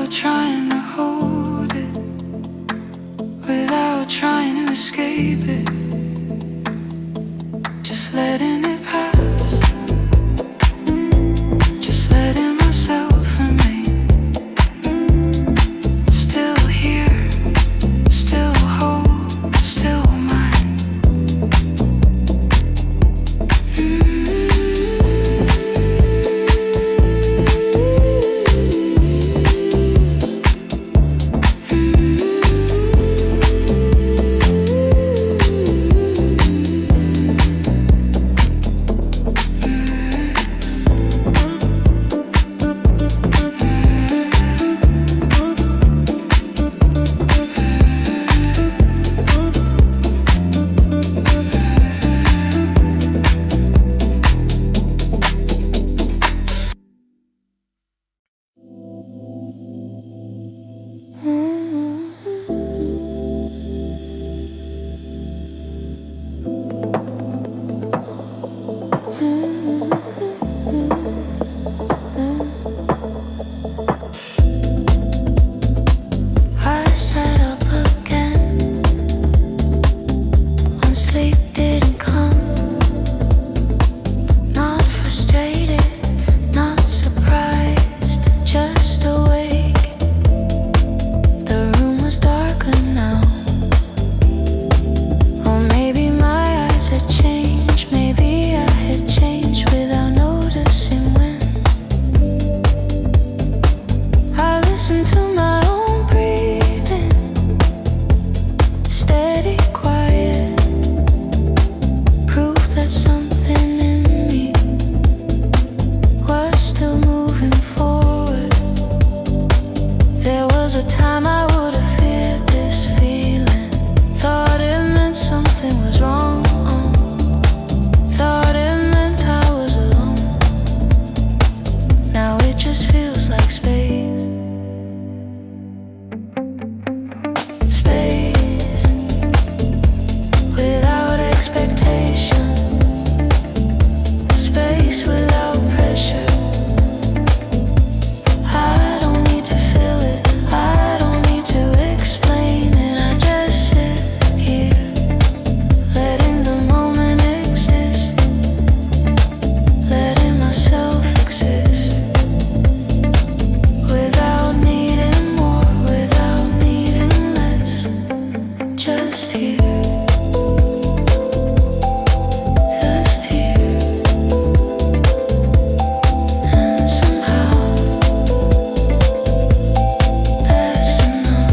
without trying to hold it, without trying to escape it, just letting it pass, just letting myself remain. Still here, still whole, still mine. I sat up again when sleep didn't come. Not frustrated, not surprised, just awake. The room was darker now. Or maybe my eyes had changed, maybe I had changed without noticing when. I listened to my own breathing, steady, quiet, proof that something in me was still moving forward. There was a time I would have feared this feeling, thought it meant something was wrong, thought it meant I was alone. Now it just feels like space. Space without expectation, space without pressure. I don't need to feel it, I don't need to explain it. I just sit here, letting the moment exist, letting myself exist, without needing more, without needing less. Just here, just here, and somehow that's enough.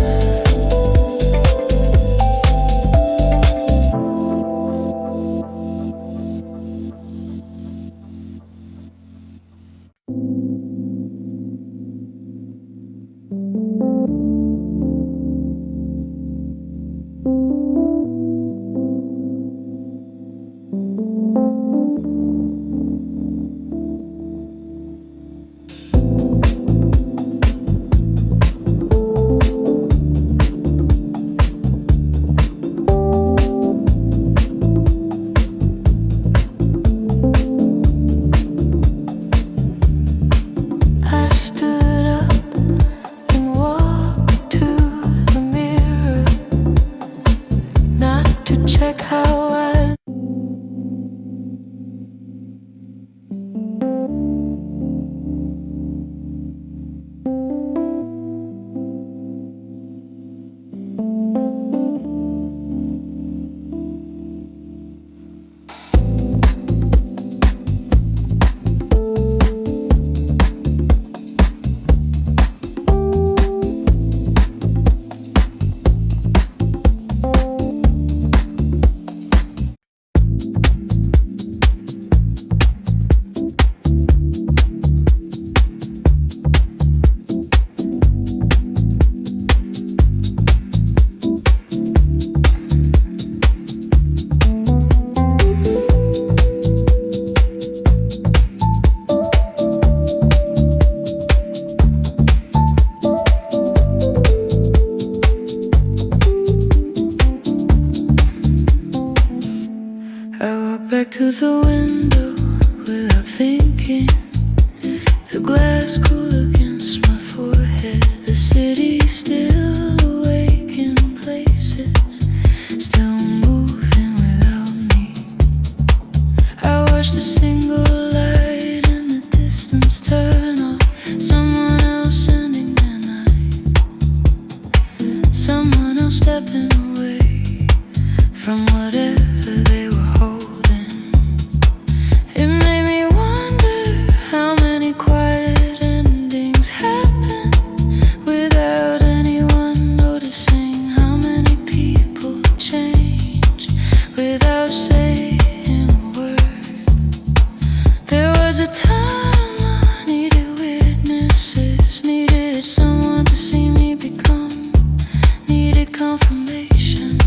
I stood up and walked to the mirror, not to check how I. Back to the window without thinking. The glass cool against my forehead. The city still awake in places, still moving without me. I watched a single light in the distance turn off, someone else ending their night, someone else stepping away from whatever they were holding. It made me wonder how many quiet endings happen without anyone noticing, how many people change without saying a word. There was a time I needed witnesses, needed someone to see me become, needed confirmation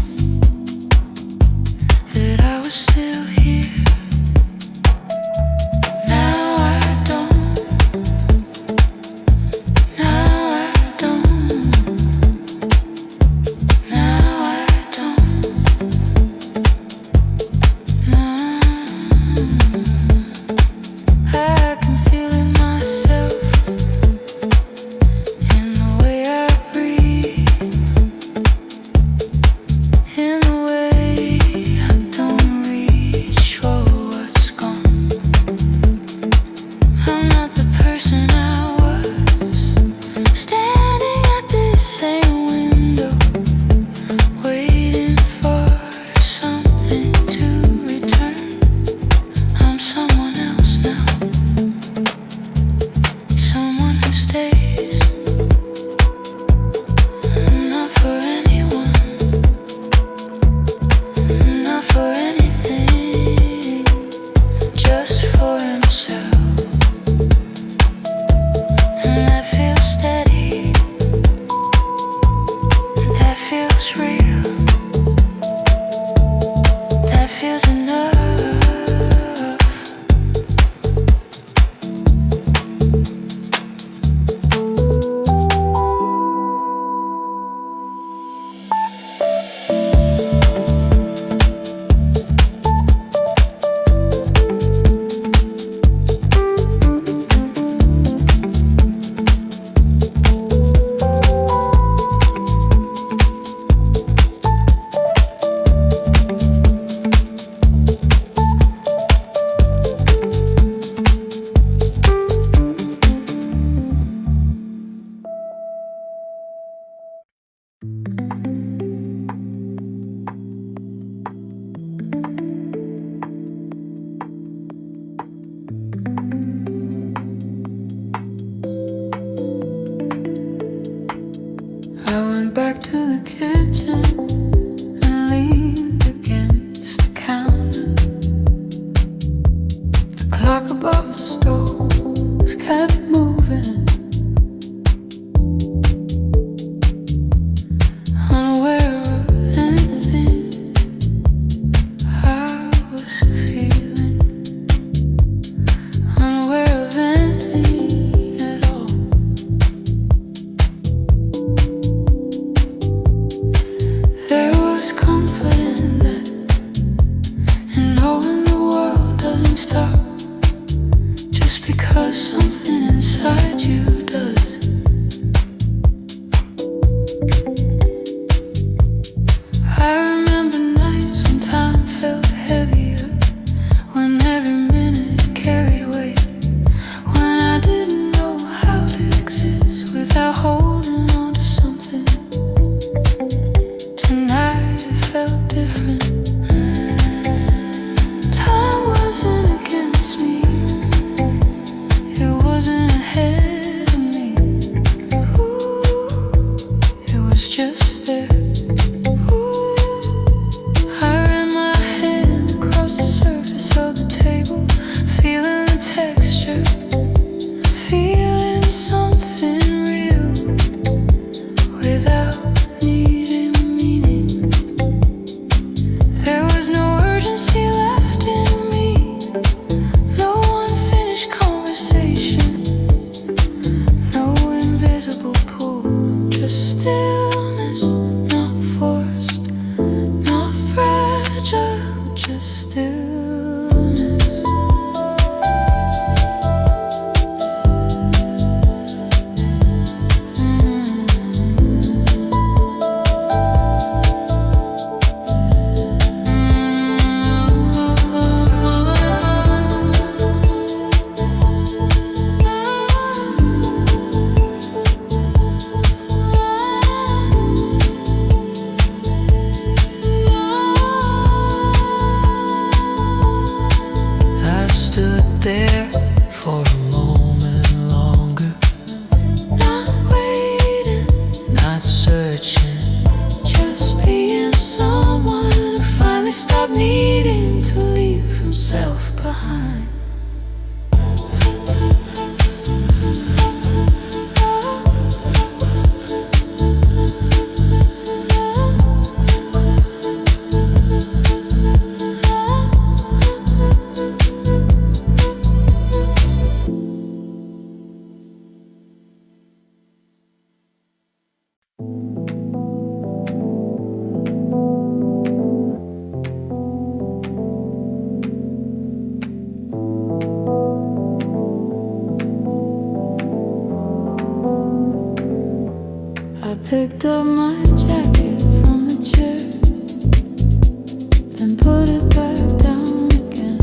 that I was still here. Now I don't, now I don't, now I don't, I can feel it myself in the way I breathe, in the way I don't reach for what's gone. I'm not the person I was, standing at this same window, waiting for something to return. I'm someone else now, someone who stays, not for anyone, not for anything, just for himself. And that feels steady, that feels real, that feels enough. I went back to the kitchen and leaned against the counter. The clock above the stove kept moving, unaware of anything I was feeling, unaware of anything at all. There was comfort in that, in knowing the world doesn't stop just because something inside you does. I remember nights when time felt heavier, when every minute carried weight, when I didn't know how to exist without holding on to something. Tonight it felt different. Time wasn't against me, it wasn't ahead of me. Ooh, it was just there. Ooh, I ran my hand across the surface of the table, feeling the texture, feeling something real without needing meaning. There was no urgency left in me, no unfinished conversation, no invisible pull, just stillness, not forced, not fragile, just stillness. I picked up my jacket from the chair, then put it back down again.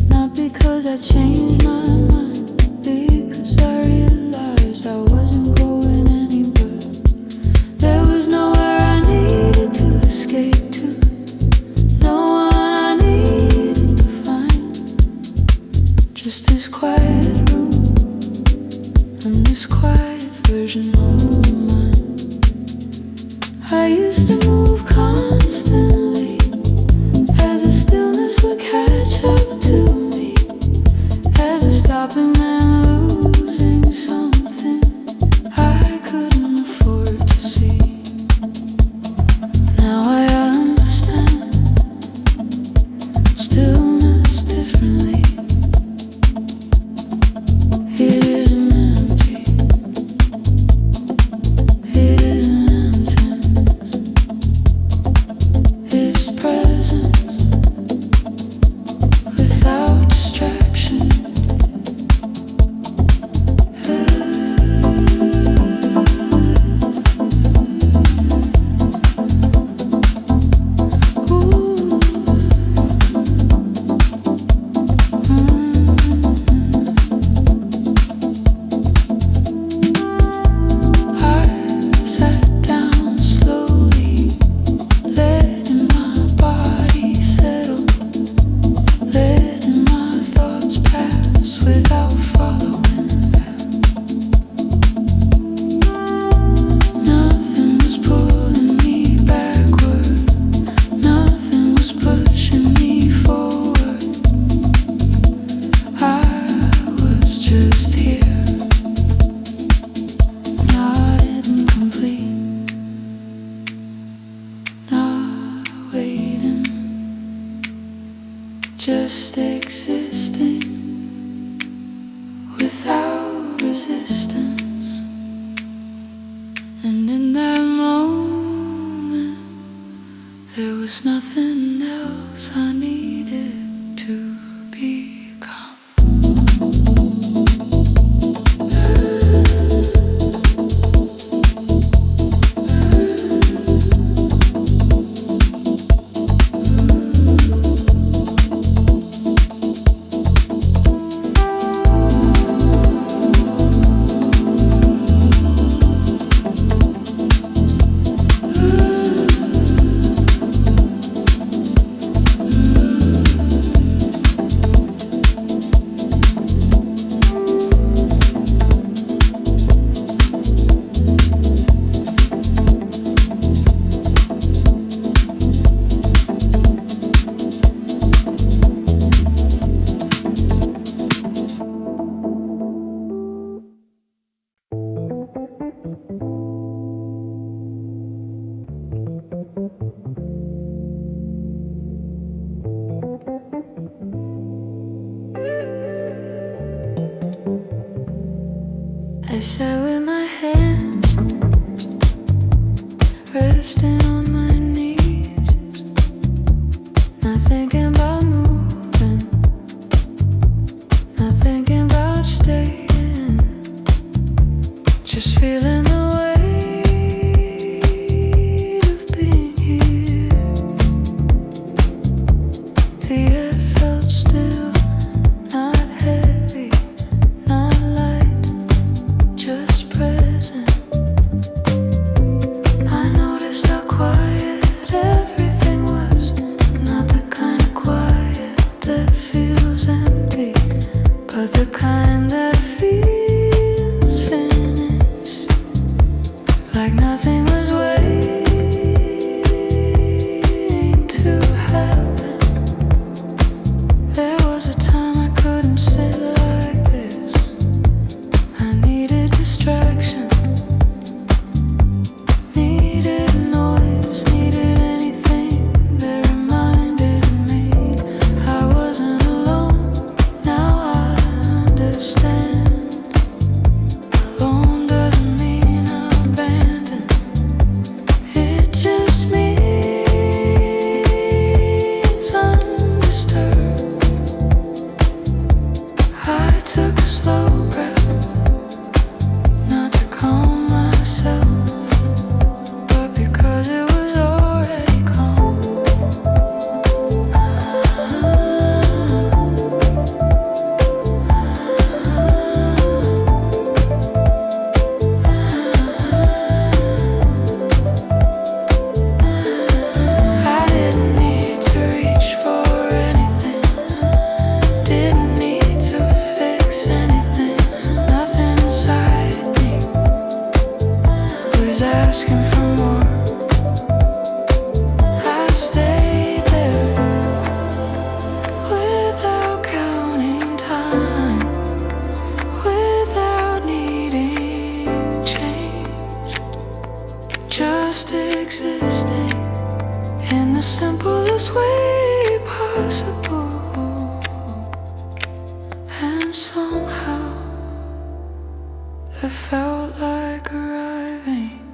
Not because I changed my mind, because I realized I wasn't going anywhere. There was nowhere I needed to escape to, no one I needed to find. Just this quiet room and this quiet version of mine. I used to move constantly, as the stillness would catch up to me, as a stopping man losing something I couldn't afford to see. Now I understand stillness differently. It isn't empty. It isn't emptiness. It's presence without distraction. Just existing without resistance. And in that moment, there was nothing else I needed to become. I sat with my hands resting on my knees, not thinking about moving, not thinking about staying, just feeling the weight of being here. The air felt still, not heavy, not light, just present. I noticed how quiet just existing in the simplest way possible. And somehow it felt like arriving.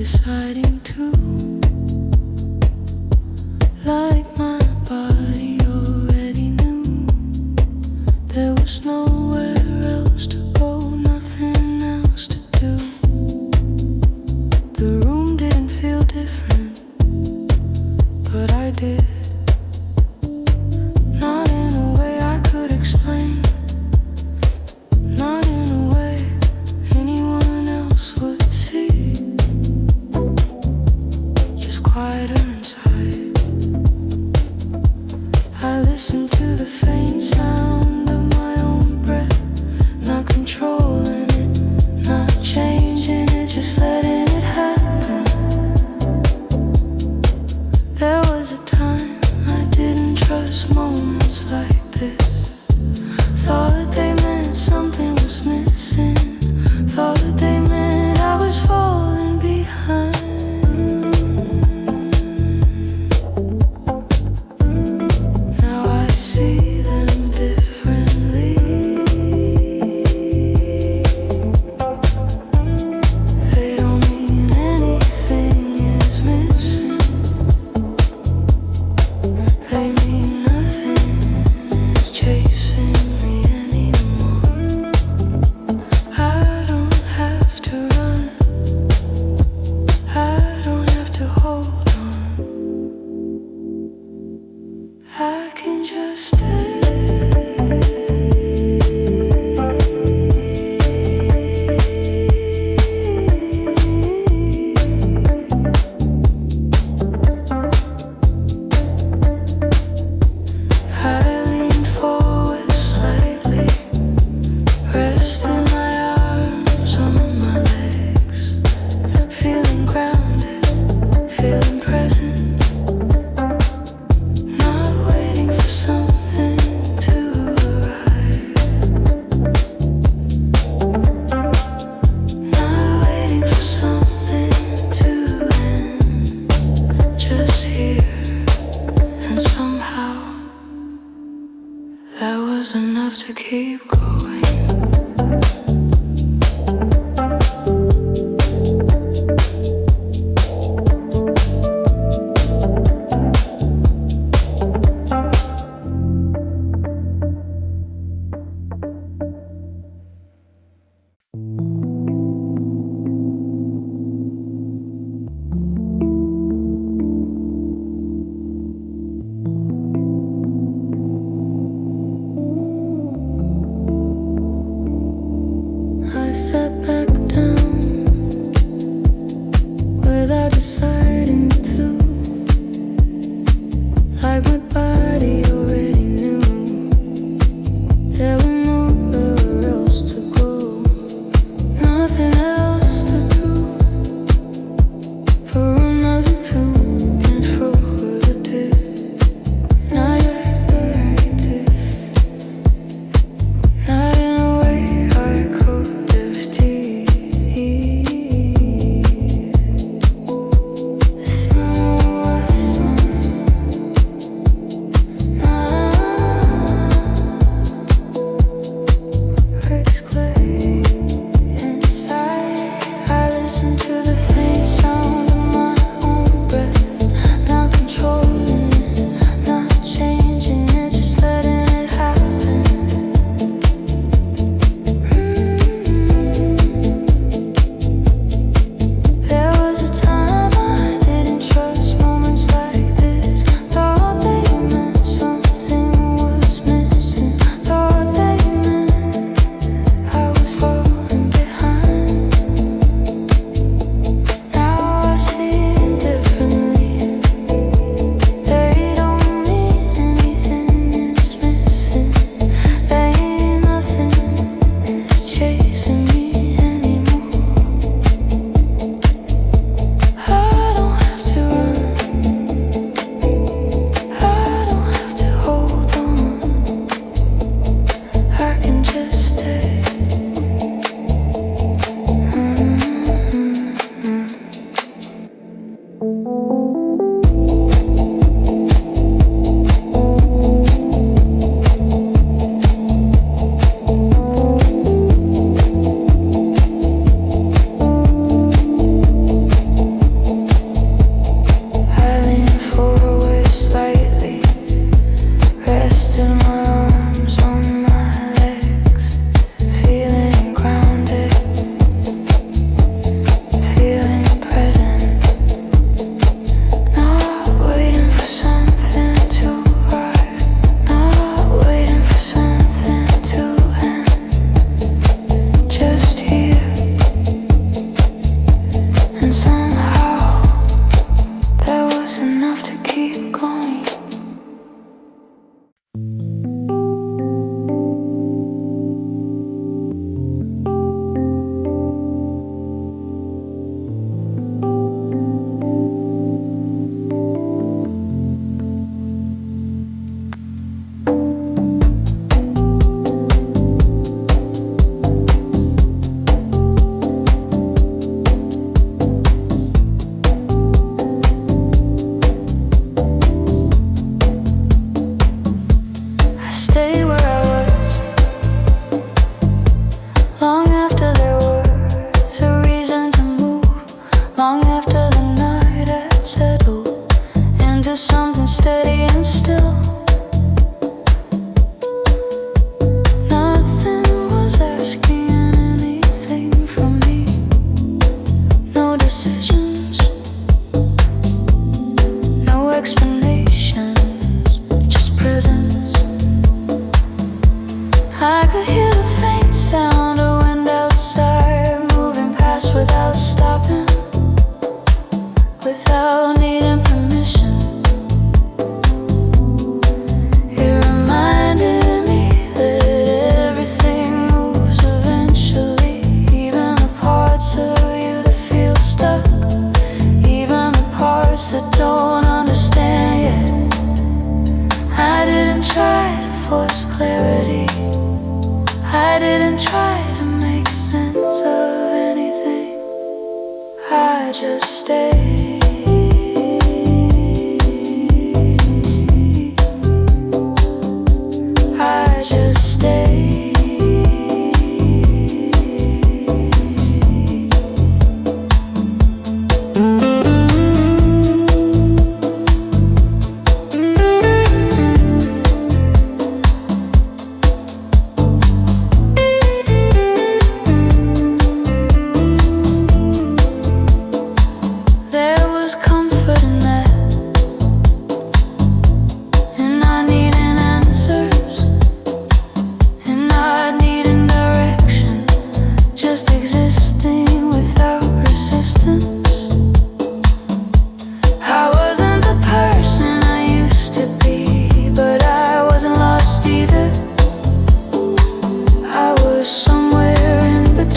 deciding to, like my body already knew there was nowhere else to go, nothing else to do. The room didn't feel different, but I did. Not in a way I could explain,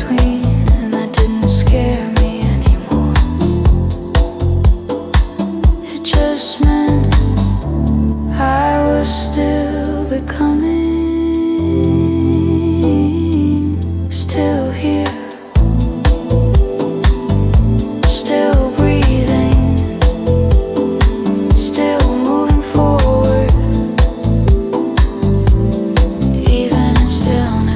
between, and that didn't scare me anymore. It just meant I was still becoming, still here, still breathing, still moving forward, even in stillness.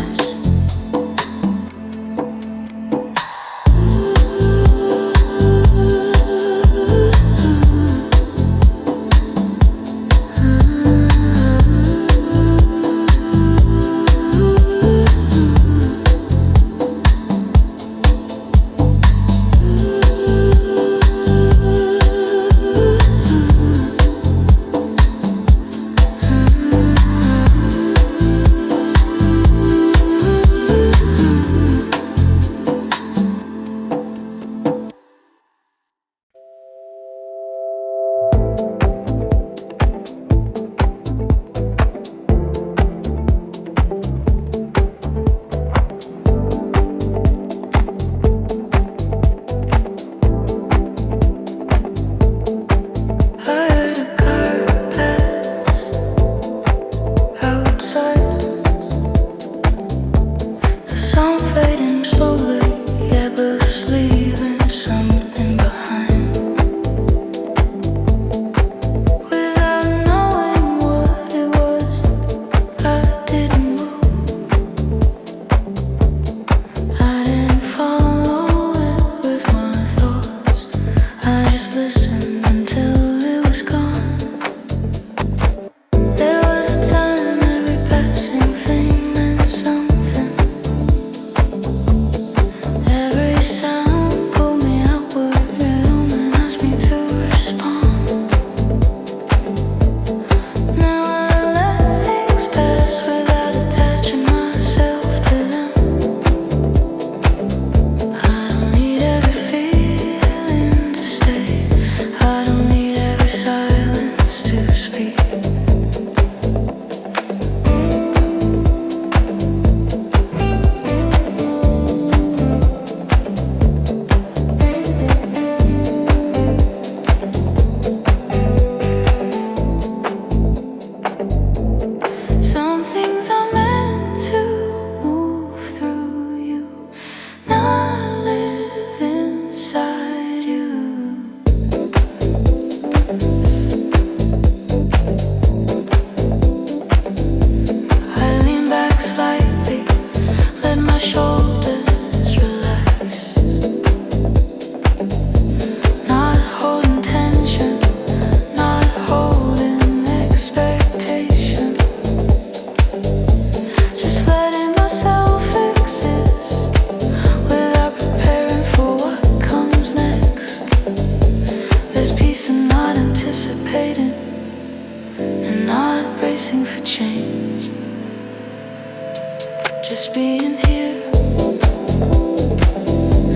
Just being here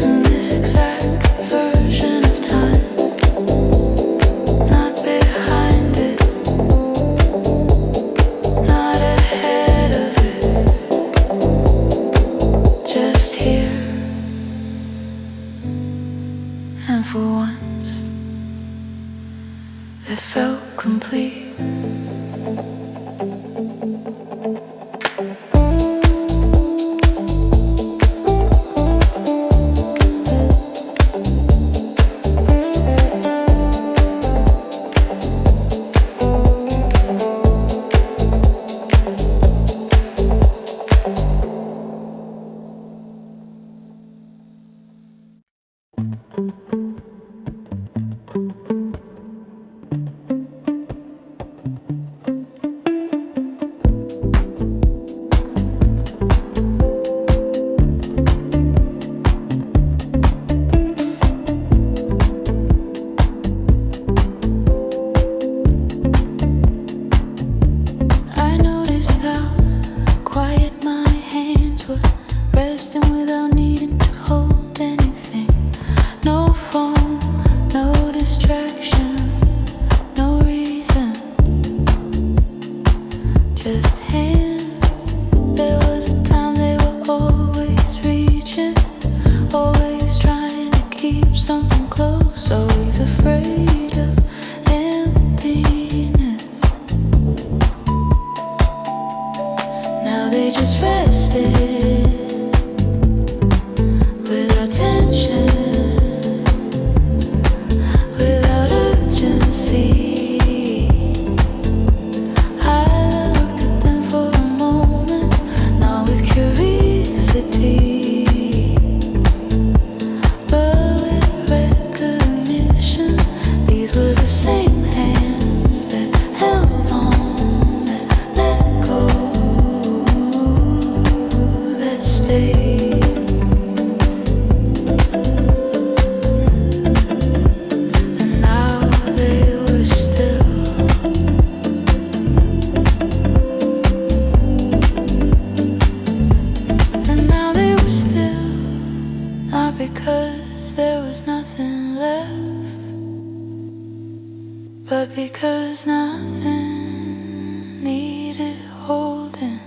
in this exact version of time, not behind it, not ahead of it, just here. And for once, it felt complete. Just hands. There was a time they were always reaching. because there was nothing left, but because nothing needed holding.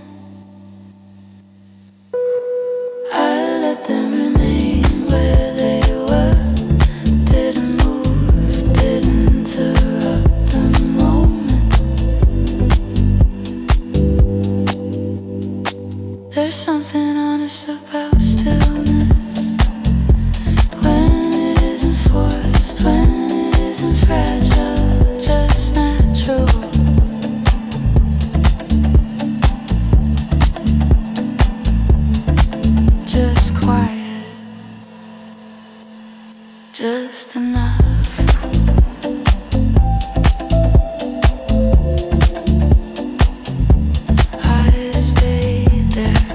I let them remain where they were, didn't move, didn't interrupt the moment. There's something honest about stillness, when it isn't forced, when it isn't fragile, just natural. Just quiet, just enough. I stayed there,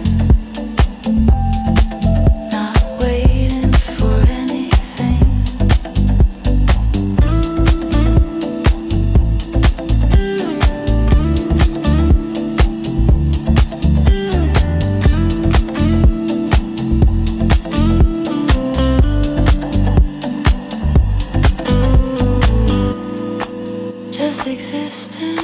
not waiting for anything. Just existing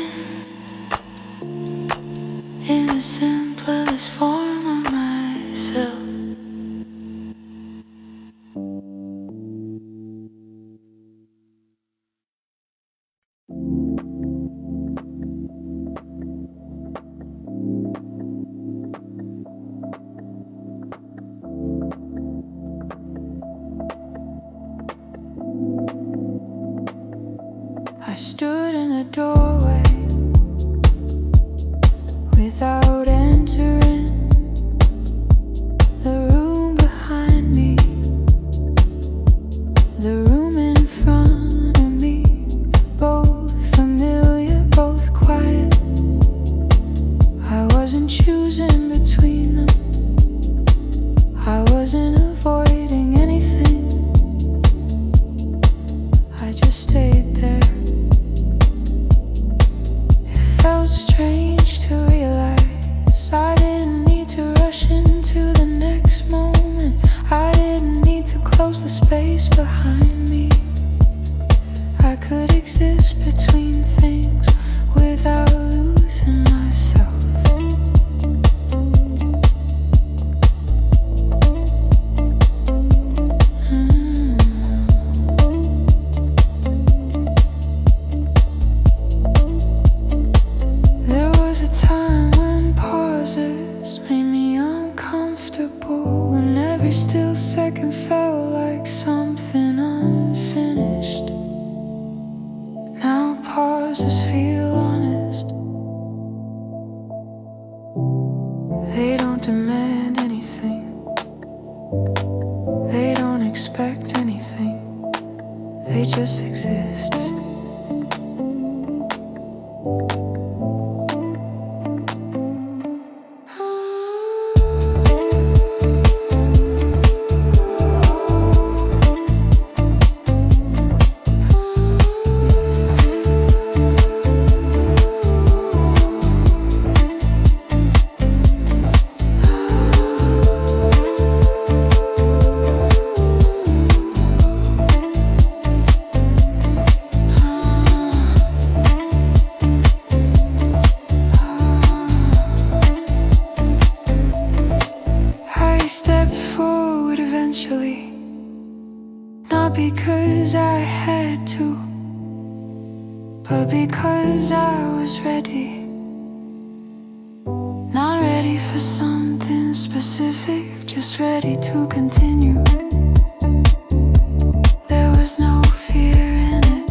in the simplest form of myself. I stood in the doorway without entering the room behind me, the room in front of me, both familiar, both quiet. I wasn't choosing between them, I wasn't avoiding anything, I just stayed there. Felt strange to realize I didn't need to rush into the next moment. I didn't need to close the space behind me. I could exist between things without losing myself. There was a time when pauses made me uncomfortable, when every still second felt like something unfinished. Now pauses feel honest. They don't demand anything, they don't expect anything, they just exist. I stepped forward eventually, not because I had to, but because I was ready. Not ready for something specific, just ready to continue. There was no fear in it,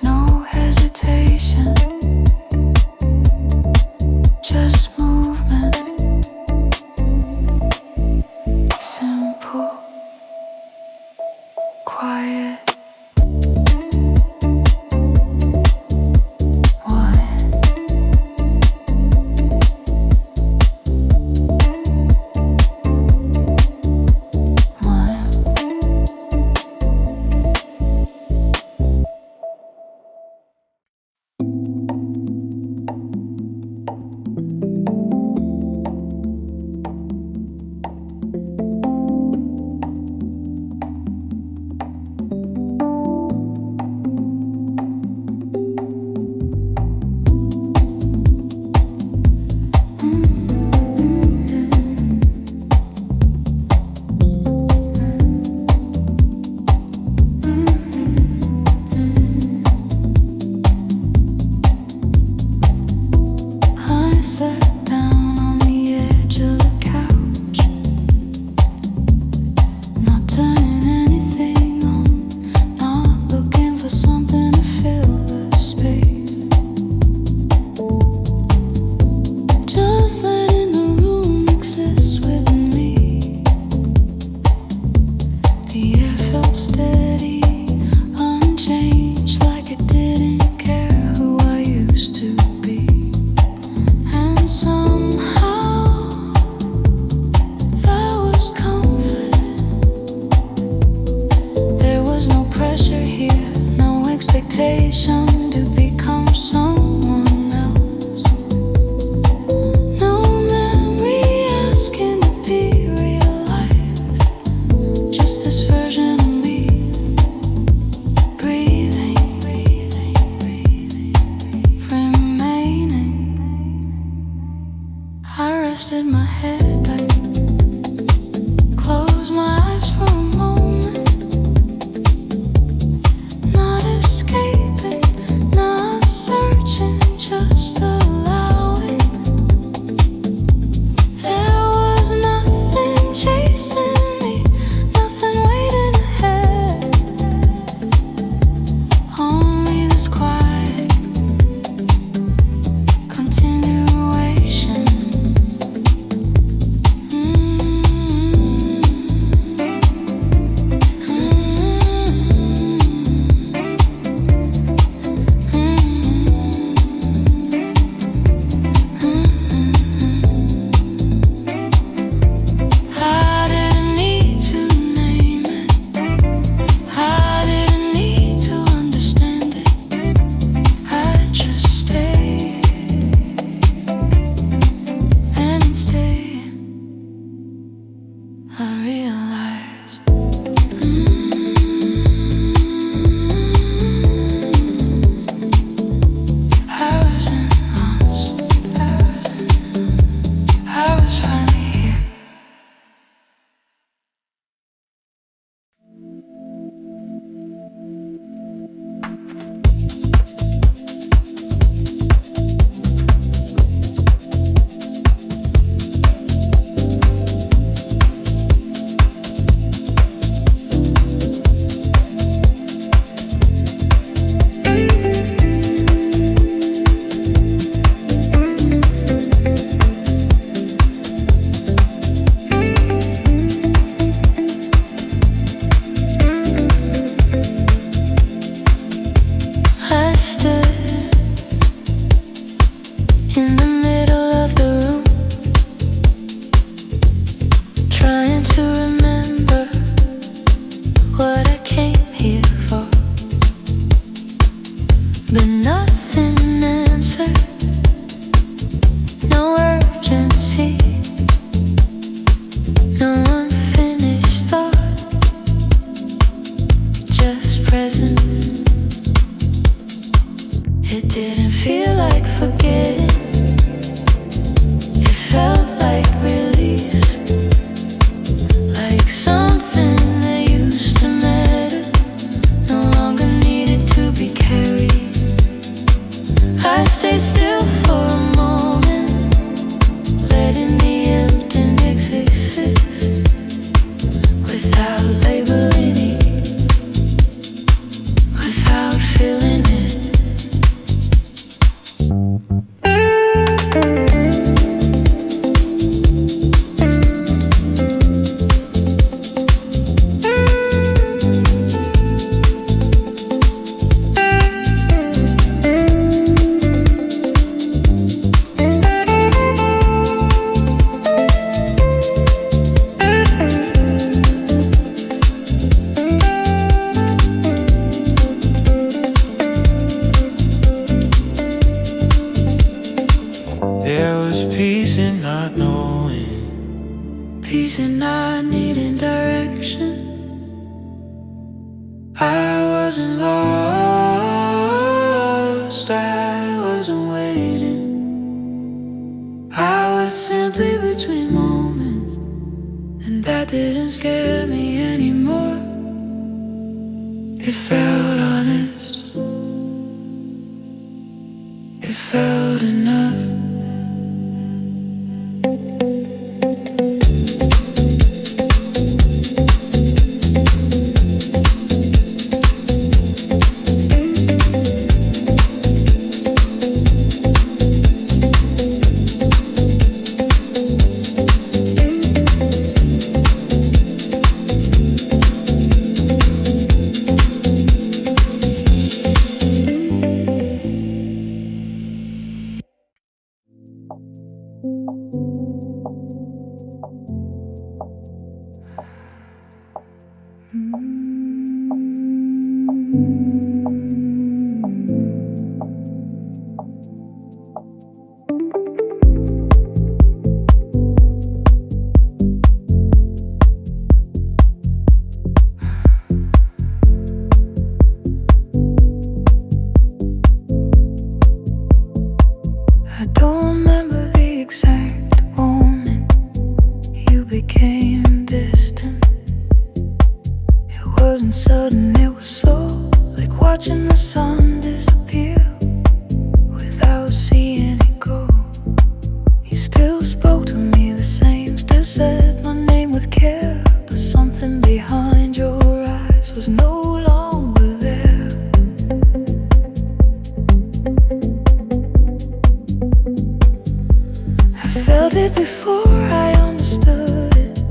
no hesitation, just movement. Simple, quiet. One. peace and I needed direction. I wasn't lost, I wasn't waiting. I was simply between moments, and that didn't scare me anymore. It felt honest, it felt enough. I don't remember the exact moment you became distant. It wasn't sudden, it was slow, like watching the sun disappear without seeing it go. You still spoke to me the same, still said my name with care, but something behind your eyes was no longer there. I felt it before I understood it.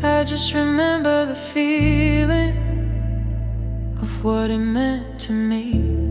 I just remember the feeling of what it meant to me.